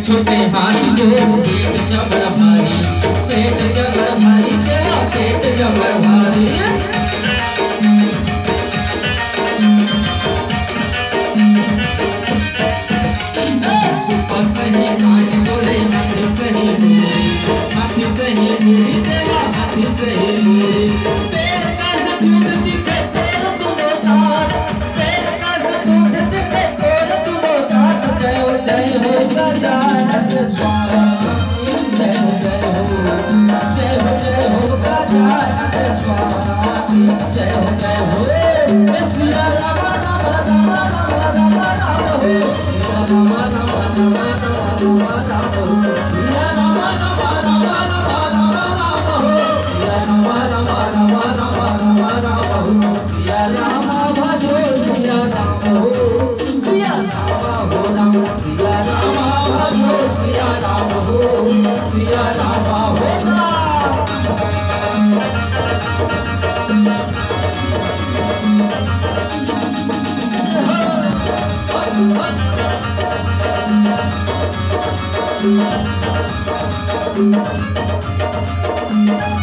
छोटे हाथ को पेट जबर भारी, पेट जबर भारी, तेरा पेट जबर भारी। सुपर सही कान बोले हाथी सही बोली, हाथी सही बोली, तेरा हाथी सही बोली। पेड़ का सबूत दिखे तेरा तुमो तार, पेड़ का सबूत दिखे तेरा तुमो तार। जय हो गजानन स्वामी, जय हो गजानन स्वामी, जय हो सिया राम राम राम राम राम राम हो, सिया राम राम राम राम राम हो, सिया राम राम राम राम राम हो, सिया राम राम राम राम राम हो, सिया राम भजो सिया राम हो, सिया राम हो राम, सिया राम भजो सिया राम हो, सिया राम हो राम। Thank you.